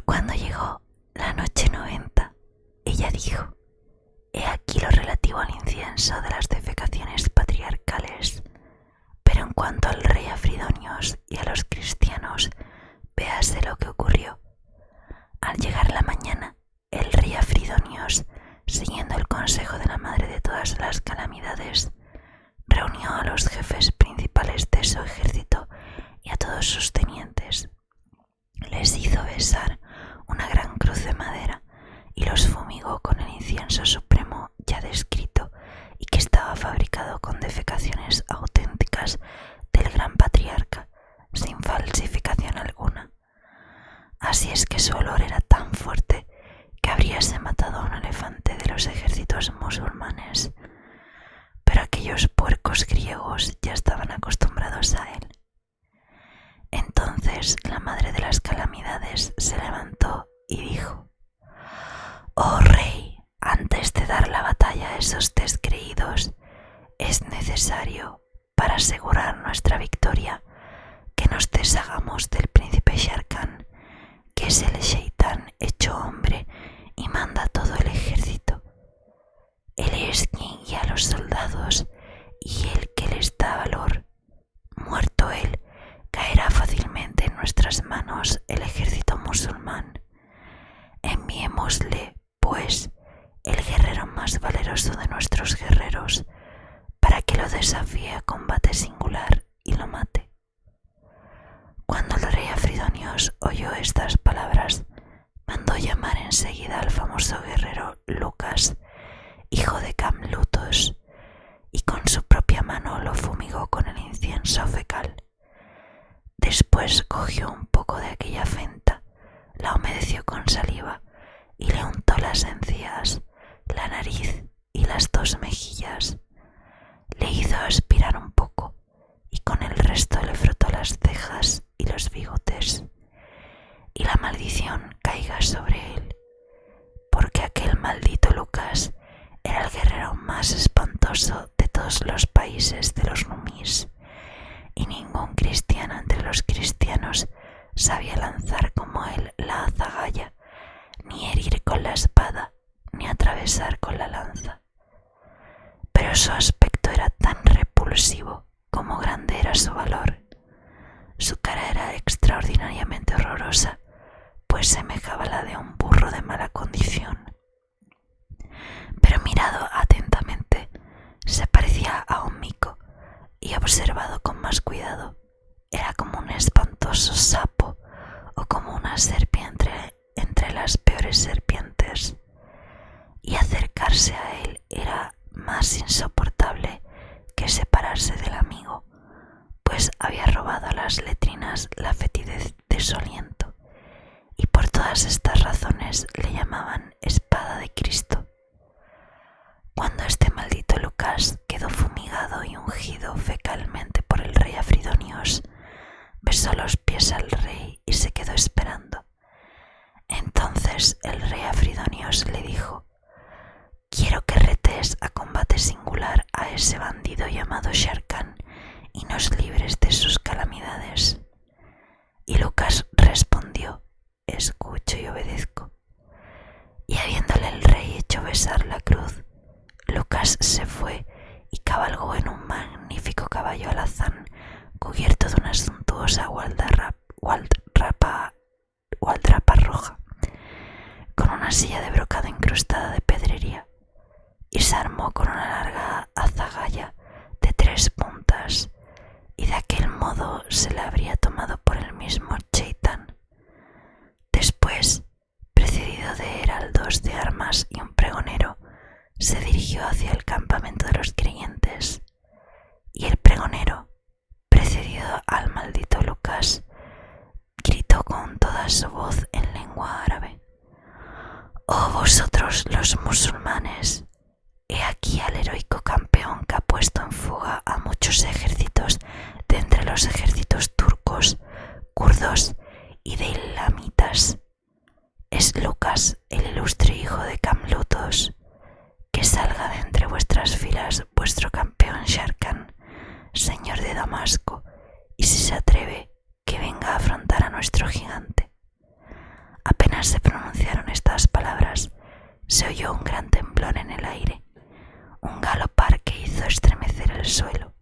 cuando llegó la noche 90, ella dijo: «He aquí lo relativo al incienso de las defecaciones patriarcales, pero en cuanto al rey Afridonios y a los cristianos, véase lo que ocurrió. Al llegar la mañana, el rey Afridonios, siguiendo el consejo de la madre de todas las calamidades, reunió a los jefes principales de su ejército y a todos sus tenientes. Les hizo besar una gran cruz de madera y los fumigó con el incienso supremo ya descrito y que estaba fabricado con defecaciones auténticas del gran patriarca, sin falsificación alguna. Así es que su olor era tan fuerte que habríase matado a un elefante de los ejércitos musulmanes, pero aquellos puercos griegos ya estaban acostumbrados a él. Entonces la madre de las calamidades se levantó y dijo: «Oh rey, antes de dar la batalla a esos descreídos, es necesario, para asegurar nuestra victoria, que nos deshagamos del príncipe Sharkan, que es el Sheitán hecho hombre y manda todo el ejército. Él es quien guía a los soldados y el que les da valor. Muerto él, caerá fácilmente en nuestras manos el ejército musulmán. Enviémosle, pues, el guerrero más valeroso de nuestros guerreros, para que lo desafíe a combate singular y lo mate». Cuando el rey Afridonios oyó estas palabras, mandó llamar enseguida al famoso guerrero Lucas, hijo de Camlutos, y con su propia mano lo fumigó con el incienso fecal. Después cogió un poco de aquella fenta, la humedeció con saliva y le untó las encías, la nariz y las dos mejillas. Le hizo aspirar un poco y con el resto le frotó las cejas y los bigotes. Y la maldición caiga sobre él, porque aquel maldito Lucas era el guerrero más espantoso de todos los países de los numís, y ningún cristiano entre los cristianos sabía lanzar como él la azagaya, ni herir con la espada, ni atravesar con la lanza. Pero su aspecto era tan repulsivo como grande era su valor. Su cara era extraordinariamente horrorosa, pues semejaba la de un burro de mala condición. Pero mirado atentamente, se parecía a un mico, y observado con más cuidado, era como un espantoso sapo o como una serpiente entre las peores serpientes. Y acercarse a él era más insoportable que separarse del amigo, pues había robado a las letrinas la fetidez de su aliento, y por todas estas razones le llamaban Espada de Cristo. Cuando este maldito Lucas quedó fumigado y ungido fecalmente por el rey Afridonios, besó los pies al rey y se quedó esperando. Entonces el rey Afridonios le dijo: «Quiero que retes a combate singular a ese bandido llamado Sharkan y nos libres de sus calamidades». Y Lucas respondió: «Escucho y obedezco». Y habiéndole el rey hecho besar la cruz, Lucas se fue y cabalgó en un magnífico caballo alazán cubierto de una suntuosa gualdrapa roja, con una silla de brocado incrustada de pedrería, y se armó con una larga azagaya de 3 puntas, y de aquel modo se le habría tomado por el mismo Cheitán. Después, precedido de heraldos de armas y un pregonero, se dirigió hacia el campamento de los creyentes, y el pregonero, precedido al maldito Lucas, gritó con toda su voz en lengua árabe: «Oh vosotros los musulmanes, he aquí al heroico campeón que ha puesto en fuga a muchos ejércitos de entre los ejércitos turcos, kurdos y de ilamitas. Es Lucas, el ilustre hijo de Camlutos. Que salga de entre vuestras filas vuestro campeón Sharkan, señor de Damasco, y si se atreve, que venga a afrontar a nuestro gigante». Apenas se pronunciaron estas palabras, se oyó un gran temblor en el aire, un galopar que hizo estremecer el suelo,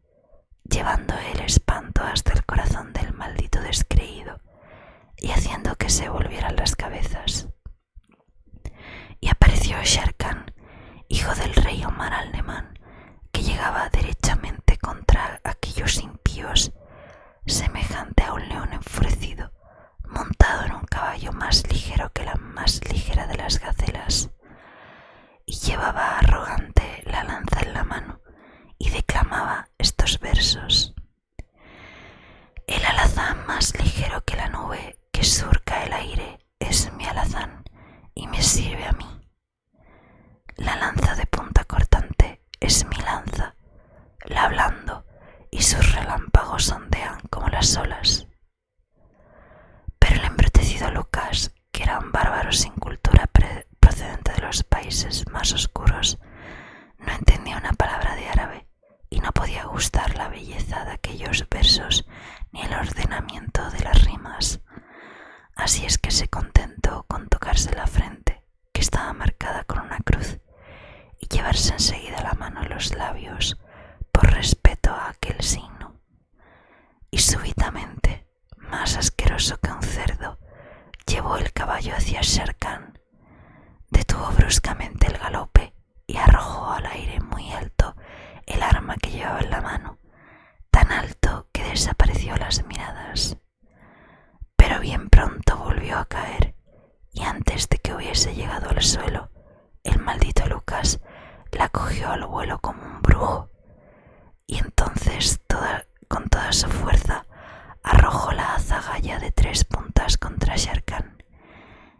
llevando el espanto hasta el corazón del maldito descreído y haciendo que se volvieran las cabezas. Y apareció Shere Khan, hijo del rey Omar al-Neman, que llegaba derechamente contra aquellos impíos, semejante a un león enfurecido, montado en un caballo más ligero que la más ligera de las gacelas, y llevaba arrogante la lanza en la mano, y declamaba estos versos: el alazán más ligero que la nube que surca el aire es mi alazán y me sirve a mí. La lanza de punta cortante es mi lanza, la blando y sus relámpagos ondean como las olas. Pero el embrutecido Lucas, que era un bárbaro sin cultura procedente de los países más oscuros, no entendía una palabra de árabe y no podía gustar la belleza de aquellos versos ni el ordenamiento de las rimas. Así es que se contentó con tocarse la frente, que estaba marcada con una cruz, y llevarse enseguida la mano a los labios por respeto a aquel signo. Y súbitamente, más asqueroso que un cerdo, llevó el caballo hacia Shere Khan, detuvo bruscamente el galope y arrojó al aire muy alto el arma que llevaba en la mano, tan alto que desapareció a las miradas. Pero bien pronto volvió a caer, y antes de que hubiese llegado al suelo, el maldito Lucas la cogió al vuelo como un brujo, y entonces con toda su fuerza arrojó la azagaya de 3 puntas contra Shere Khan,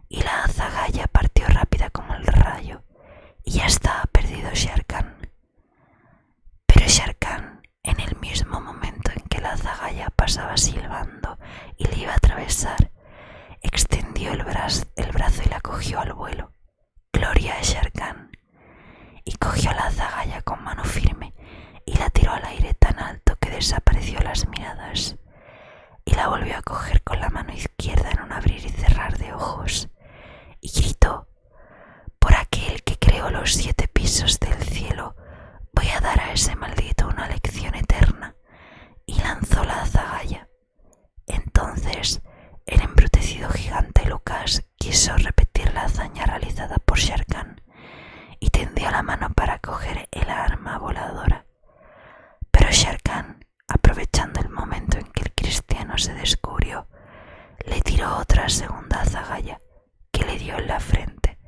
y la azagaya partió rápida como el rayo, y ya estaba perdido Shere Khan. Pero Shere Khan, en el mismo momento en que la azagaya pasaba silbando y le iba a atravesar, extendió el brazo y la cogió al vuelo. Gloria a Shere Khan. Y cogió la azagaya con mano firme y la tiró al aire tan alto que desapareció a las miradas, y la volvió a coger con la mano izquierda en un abrir y cerrar de ojos, y gritó: por aquel que creó los 7 pisos del cielo, voy a dar a ese maldito una lección eterna, y lanzó la azagaya. Entonces el embrutecido gigante Lucas quiso repetir la hazaña realizada por Shere Khan y tendió la mano para coger el arma voladora. Pero Shere Khan, aprovechando el momento en que el cristiano se descubrió, le tiró otra segunda azagaya que le dio en la frente,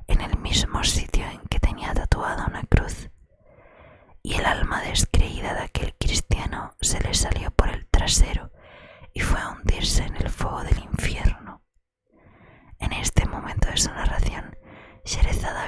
en el mismo sitio en que tenía tatuada una cruz, y el alma descreída de aquel cristiano se le salió por el trasero y fue a hundirse en el fuego del infierno. En este momento de su narración, Sherezada